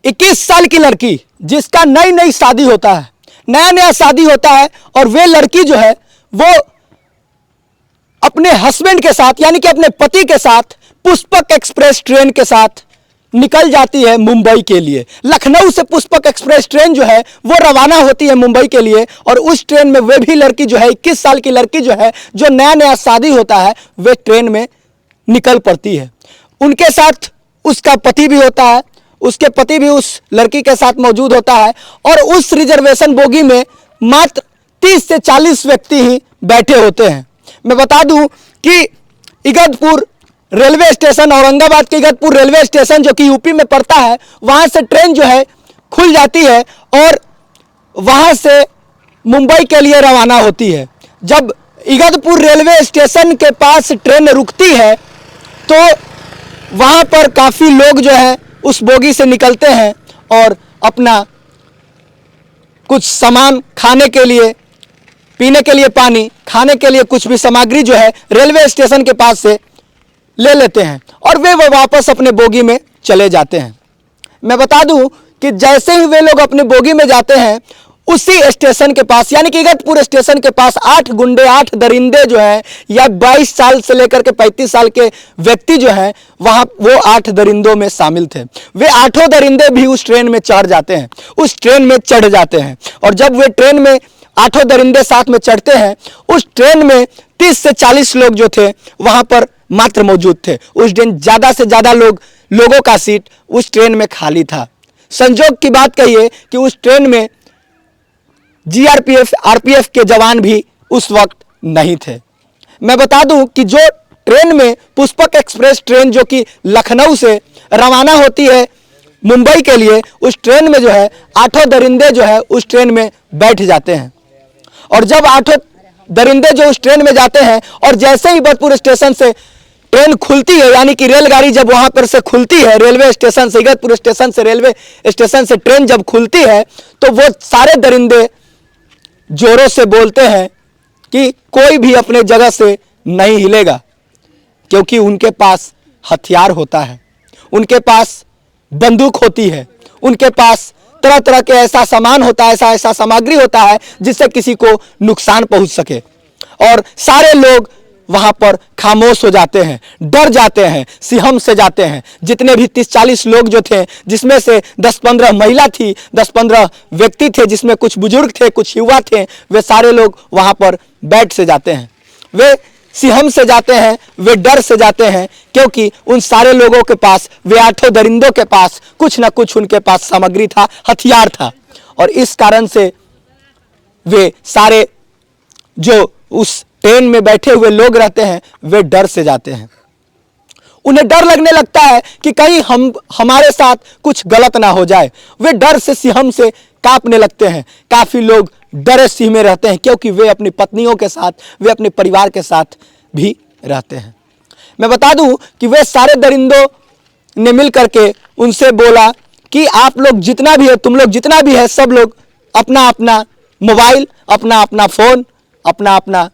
21 साल की लड़की जिसका नई नई शादी होता है, नया नया शादी होता है, और वे लड़की जो है वो अपने हस्बैंड के साथ यानी कि अपने पति के साथ पुष्पक एक्सप्रेस ट्रेन के साथ निकल जाती है मुंबई के लिए। लखनऊ से पुष्पक एक्सप्रेस ट्रेन जो है वो रवाना होती है मुंबई के लिए, और उस ट्रेन में वे भी लड़की जो है 21 साल की लड़की जो है, जो नया नया शादी होता है, वे ट्रेन में निकल पड़ती है। उनके साथ उसका पति भी होता है, उसके पति भी उस लड़की के साथ मौजूद होता है, और उस रिजर्वेशन बोगी में मात्र 30 से 40 व्यक्ति ही बैठे होते हैं। मैं बता दूं कि इगतपुर रेलवे स्टेशन, औरंगाबाद के इगतपुर रेलवे स्टेशन जो कि यूपी में पड़ता है, वहां से ट्रेन जो है खुल जाती है और वहां से मुंबई के लिए रवाना होती है। जब इगतपुर रेलवे स्टेशन के पास ट्रेन रुकती है तो वहां पर काफी लोग जो है उस बोगी से निकलते हैं और अपना कुछ सामान, खाने के लिए, पीने के लिए पानी, खाने के लिए कुछ भी सामग्री जो है रेलवे स्टेशन के पास से ले लेते हैं और वे वापस अपने बोगी में चले जाते हैं। मैं बता दूं कि जैसे ही वे लोग अपने बोगी में जाते हैं, उसी स्टेशन के पास यानी कि इगतपुर स्टेशन के पास 8 गुंडे, 8 दरिंदे जो हैं, या 22 साल से लेकर के 35 साल के व्यक्ति जो हैं, वहां वो 8 दरिंदों में शामिल थे। वे 8 दरिंदे भी उस ट्रेन में चढ़ जाते हैं, उस ट्रेन में चढ़ जाते हैं। और जब वे ट्रेन में 8 दरिंदे साथ में चढ़ते हैं, उस ट्रेन में 30 से 40 लोग जो थे वहां पर मात्र मौजूद थे। उस दिन ज्यादा से ज्यादा लोगों का सीट उस ट्रेन में खाली था। संजोग की बात कहिए कि उस ट्रेन में जीआरपीएफ, आरपीएफ के जवान भी उस वक्त नहीं थे। मैं बता दूं कि जो ट्रेन में पुष्पक एक्सप्रेस ट्रेन जो कि लखनऊ से रवाना होती है मुंबई के लिए, उस ट्रेन में जो है 8 दरिंदे जो है उस ट्रेन में बैठ जाते हैं। और जब 8 दरिंदे जो उस ट्रेन में जाते हैं और जैसे ही इगतपुर स्टेशन से ट्रेन खुलती है, यानी कि रेलगाड़ी जब वहां पर से खुलती है, रेलवे स्टेशन से, इगतपुर स्टेशन से रेलवे स्टेशन से ट्रेन जब खुलती है, तो वो सारे दरिंदे जोरों से बोलते हैं कि कोई भी अपने जगह से नहीं हिलेगा, क्योंकि उनके पास हथियार होता है, उनके पास बंदूक होती है, उनके पास तरह तरह के ऐसा सामान होता है, ऐसा सामग्री होता है जिससे किसी को नुकसान पहुंच सके। और सारे लोग वहां पर खामोश हो जाते हैं, डर जाते हैं, सिहम से जाते हैं। जितने भी 30-40 लोग जो थे, जिसमें से 10-15 महिला थी, 10-15 व्यक्ति थे, जिसमें कुछ बुजुर्ग थे, कुछ युवा थे, वे सारे लोग वहां पर बैठ से जाते हैं। वे सिहम से जाते हैं, वे डर से जाते हैं, क्योंकि उन सारे लोगों के पास, वे 8 दरिंदों के पास कुछ ना कुछ उनके पास सामग्री था, हथियार था। और इस कारण से वे सारे जो उस ट्रेन में बैठे हुए लोग रहते हैं, वे डर से जाते हैं। उन्हें डर लगने लगता है कि कहीं हमारे साथ कुछ गलत ना हो जाए। वे डर से सिहम से कांपने लगते हैं। काफी लोग डरे सिहमे रहते हैं, क्योंकि वे अपनी पत्नियों के साथ, वे अपने परिवार के साथ भी रहते हैं। मैं बता दूं कि वे सारे दरिंदों ने मिल करके उनसे बोला कि आप लोग जितना भी है, तुम लोग जितना भी है, सब लोग अपना अपना मोबाइल, अपना अपना फोन, अपना अपना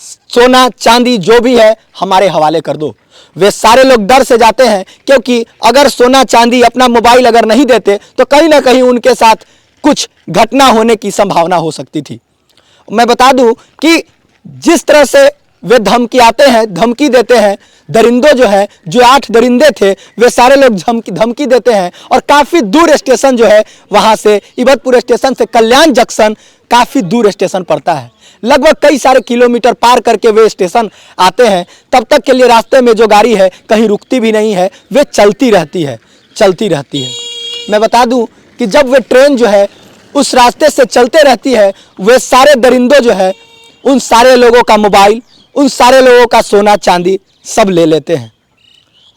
सोना चांदी जो भी है हमारे हवाले कर दो। वे सारे लोग डर से जाते हैं, क्योंकि अगर सोना चांदी, अपना मोबाइल अगर नहीं देते तो कहीं ना कहीं उनके साथ कुछ घटना होने की संभावना हो सकती थी। मैं बता दूं कि जिस तरह से वे धमकी देते हैं, दरिंदों जो है, जो 8 दरिंदे थे, वे सारे लोग धमकी देते हैं। और काफी दूर स्टेशन जो है, वहां से इगतपुर स्टेशन से कल्याण जंक्शन काफी दूर स्टेशन पड़ता है। लगभग कई सारे किलोमीटर पार करके वे स्टेशन आते हैं। तब तक के लिए रास्ते में जो गाड़ी है कहीं रुकती भी नहीं है, वे चलती रहती है। मैं बता दूं कि जब वे ट्रेन जो है उस रास्ते से चलते रहती है, वे सारे दरिंदों जो है उन सारे लोगों का मोबाइल, उन सारे लोगों का सोना चांदी सब ले लेते हैं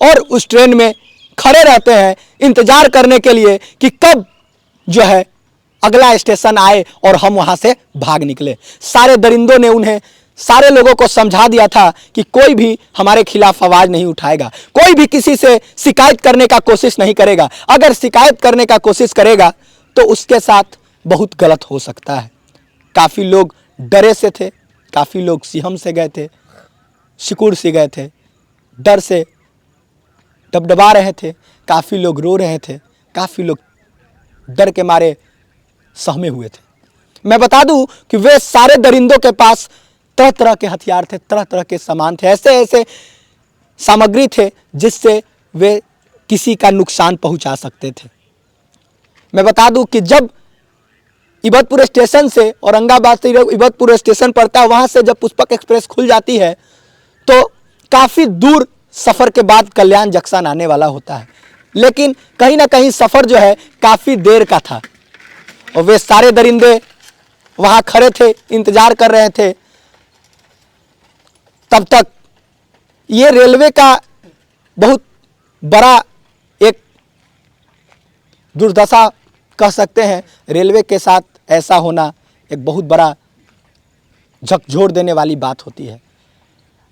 और उस ट्रेन में खड़े रहते हैं, इंतजार करने के लिए कि कब जो है अगला स्टेशन आए और हम वहां से भाग निकले। सारे दरिंदों ने उन्हें, सारे लोगों को समझा दिया था कि कोई भी हमारे खिलाफ आवाज नहीं उठाएगा, कोई भी किसी से शिकायत करने का कोशिश नहीं करेगा। अगर शिकायत करने का कोशिश करेगा तो उसके साथ बहुत गलत हो सकता है। काफी लोग डरे से थे, काफी लोग सिहम से गए थे, सिकुड़ से गए थे, डर से डबडबा रहे थे, काफी लोग रो रहे थे, काफ़ी लोग डर के मारे सहमे हुए थे। मैं बता दूं कि वे सारे दरिंदों के पास तरह तरह के हथियार थे, तरह तरह के सामान थे, ऐसे ऐसे सामग्री थे जिससे वे किसी का नुकसान पहुंचा सकते थे। मैं बता दूं कि जब इबतपुर स्टेशन से औरंगाबाद से इबतपुर स्टेशन पड़ता है, वहां से जब पुष्पक एक्सप्रेस खुल जाती है तो काफ़ी दूर सफ़र के बाद कल्याण जंक्शन आने वाला होता है, लेकिन कहीं ना कहीं सफ़र जो है काफ़ी देर का था और वे सारे दरिंदे वहाँ खड़े थे, इंतज़ार कर रहे थे। तब तक ये रेलवे का बहुत बड़ा एक दुर्दशा कह सकते हैं। रेलवे के साथ ऐसा होना एक बहुत बड़ा झकझोर देने वाली बात होती है।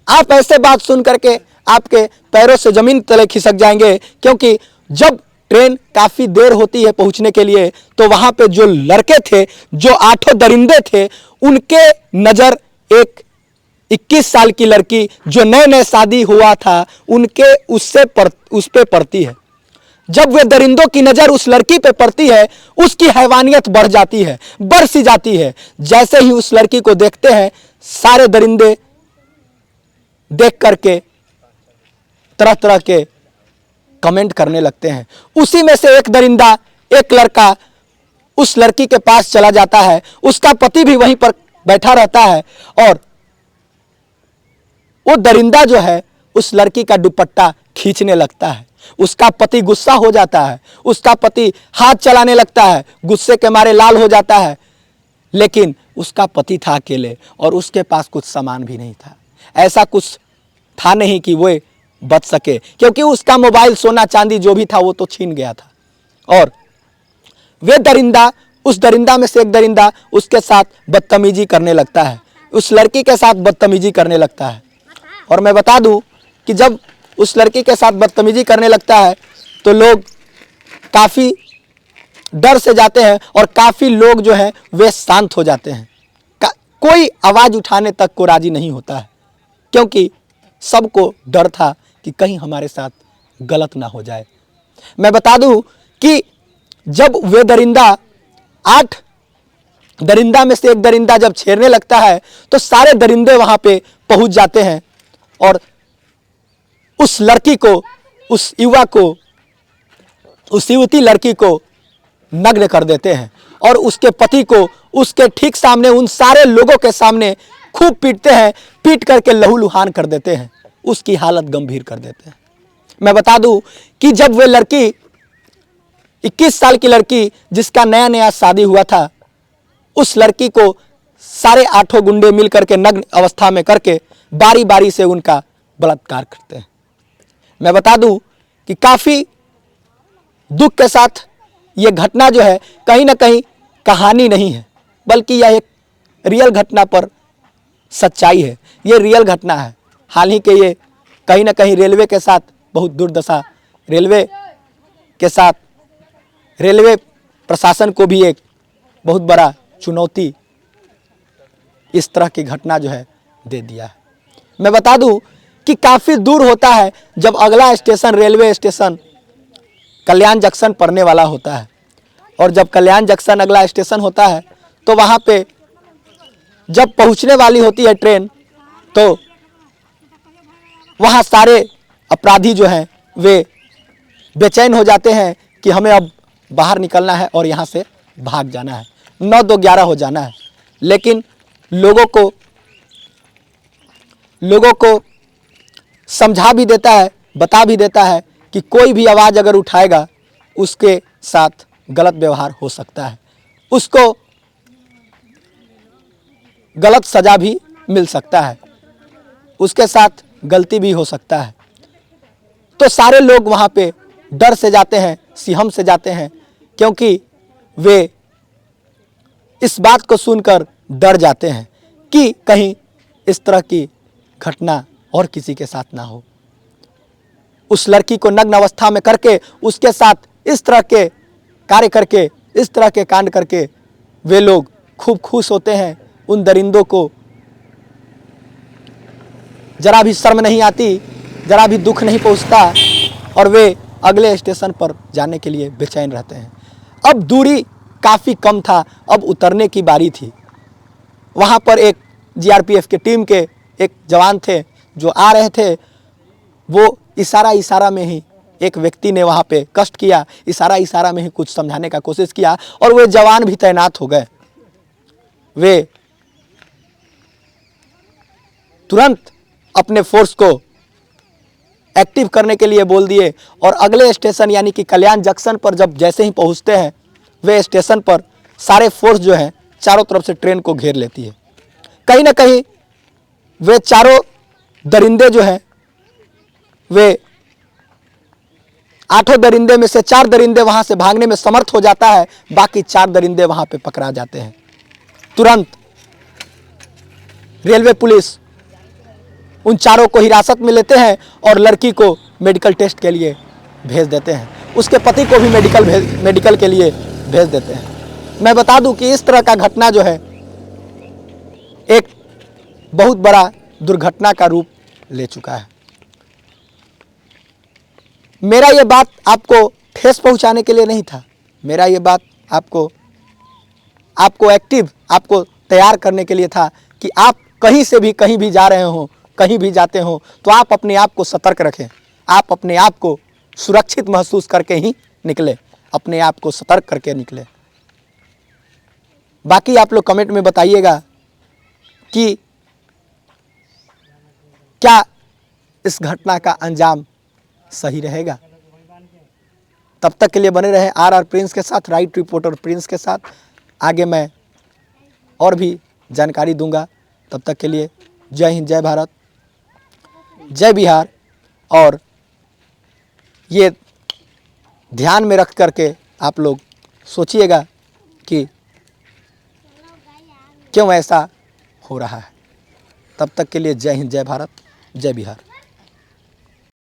आप ऐसे बात सुन करके आपके पैरों से ज़मीन तले खिसक जाएंगे, क्योंकि जब ट्रेन काफ़ी देर होती है पहुंचने के लिए तो वहाँ पे जो लड़के थे, जो 8 दरिंदे थे, उनके नज़र एक 21 साल की लड़की जो नए नए शादी हुआ था उनके उस पे पड़ती है। जब वे दरिंदों की नज़र उस लड़की पे पड़ती है, उसकी हैवानियत बढ़ जाती है, बढ़ सी जाती है। जैसे ही उस लड़की को देखते हैं, सारे दरिंदे देख करके तरह तरह के कमेंट करने लगते हैं। उसी में से एक दरिंदा, एक लड़का उस लड़की के पास चला जाता है, उसका पति भी वहीं पर बैठा रहता है और वो दरिंदा जो है उस लड़की का दुपट्टा खींचने लगता है। उसका पति गुस्सा हो जाता है, उसका पति हाथ चलाने लगता है, गुस्से के मारे लाल हो जाता है, लेकिन उसका पति था अकेले और उसके पास कुछ सामान भी नहीं था। ऐसा कुछ था नहीं कि वो बच सके, क्योंकि उसका मोबाइल, सोना चांदी जो भी था वो तो छीन गया था। और वे दरिंदा, उस दरिंदा में से एक दरिंदा उसके साथ बदतमीजी करने लगता है, उस लड़की के साथ बदतमीजी करने लगता है। और मैं बता दूं कि जब उस लड़की के साथ बदतमीजी करने लगता है तो लोग काफ़ी डर से जाते हैं और काफ़ी लोग जो हैं वे शांत हो जाते हैं। कोई आवाज़ उठाने तक को राजी नहीं होता है, क्योंकि सबको डर था कि कहीं हमारे साथ गलत ना हो जाए। मैं बता दूं कि जब वे दरिंदा 8 दरिंदा में से एक दरिंदा जब छेड़ने लगता है तो सारे दरिंदे वहाँ पे पहुँच जाते हैं और उस लड़की को, उस युवा को, उस युवती लड़की को नग्न कर देते हैं और उसके पति को उसके ठीक सामने, उन सारे लोगों के सामने खूब पीटते हैं, पीट करके लहूलुहान कर देते हैं, उसकी हालत गंभीर कर देते हैं। मैं बता दूं कि जब वे लड़की, 21 साल की लड़की जिसका नया नया शादी हुआ था, उस लड़की को सारे 8 गुंडे मिल करके नग्न अवस्था में करके बारी बारी से उनका बलात्कार करते हैं। मैं बता दूं कि काफ़ी दुख के साथ ये घटना जो है कहीं ना कहीं कहानी नहीं है, बल्कि यह एक रियल घटना पर सच्चाई है। ये रियल घटना है। हाल ही के ये कहीं ना कहीं रेलवे के साथ बहुत दुर्दशा, रेलवे के साथ रेलवे प्रशासन को भी एक बहुत बड़ा चुनौती इस तरह की घटना जो है दे दिया है। मैं बता दूं कि काफ़ी दूर होता है जब अगला स्टेशन, रेलवे स्टेशन कल्याण जंक्शन पड़ने वाला होता है, और जब कल्याण जंक्शन अगला स्टेशन होता है तो वहाँ पे जब पहुँचने वाली होती है ट्रेन, तो वहाँ सारे अपराधी जो हैं वे बेचैन हो जाते हैं कि हमें अब बाहर निकलना है और यहाँ से भाग जाना है, 9-2-11 हो जाना है। लेकिन लोगों को समझा भी देता है, बता भी देता है कि कोई भी आवाज़ अगर उठाएगा उसके साथ गलत व्यवहार हो सकता है, उसको गलत सज़ा भी मिल सकता है, उसके साथ गलती भी हो सकता है। तो सारे लोग वहाँ पे डर से जाते हैं, सिहम से जाते हैं, क्योंकि वे इस बात को सुनकर डर जाते हैं कि कहीं इस तरह की घटना और किसी के साथ ना हो। उस लड़की को नग्न अवस्था में करके, उसके साथ इस तरह के कार्य करके, इस तरह के कांड करके वे लोग खूब खुश होते हैं। उन दरिंदों को जरा भी शर्म नहीं आती, जरा भी दुख नहीं पहुंचता और वे अगले स्टेशन पर जाने के लिए बेचैन रहते हैं। अब दूरी काफ़ी कम था, अब उतरने की बारी थी। वहाँ पर एक जीआरपीएफ के टीम के एक जवान थे जो आ रहे थे। वो इशारा में ही एक व्यक्ति ने वहाँ पे कष्ट किया, इशारा में ही कुछ समझाने का कोशिश किया और वे जवान भी तैनात हो गए। वे तुरंत अपने फोर्स को एक्टिव करने के लिए बोल दिए और अगले स्टेशन यानी कि कल्याण जंक्शन पर जब जैसे ही पहुँचते हैं, वे स्टेशन पर सारे फोर्स जो है चारों तरफ से ट्रेन को घेर लेती है। कहीं ना कहीं वे चारों दरिंदे जो हैं, वे 8 दरिंदे में से 4 दरिंदे वहां से भागने में समर्थ हो जाता है, बाकी 4 दरिंदे वहां पे पकड़ा जाते हैं। तुरंत रेलवे पुलिस उन चारों को हिरासत में लेते हैं और लड़की को मेडिकल टेस्ट के लिए भेज देते हैं। उसके पति को भी मेडिकल के लिए भेज देते हैं। मैं बता दूं कि इस तरह का घटना जो है एक बहुत बड़ा दुर्घटना का रूप ले चुका है। मेरा ये बात आपको ठेस पहुंचाने के लिए नहीं था, मेरा ये बात आपको एक्टिव, आपको तैयार करने के लिए था कि आप कहीं से भी कहीं भी जा रहे हो, कहीं भी जाते हो तो आप अपने आप को सतर्क रखें, आप अपने आप को सुरक्षित महसूस करके ही निकले, अपने आप को सतर्क करके निकले। बाकी आप लोग कमेंट में बताइएगा कि क्या इस घटना का अंजाम सही रहेगा। तब तक के लिए बने रहे आर प्रिंस के साथ, राइट रिपोर्टर प्रिंस के साथ। आगे मैं और भी जानकारी दूंगा। तब तक के लिए जय हिंद, जय भारत, जय बिहार। और ये ध्यान में रख करके आप लोग सोचिएगा कि क्यों ऐसा हो रहा है। तब तक के लिए जय हिंद, जय भारत, जय बिहार।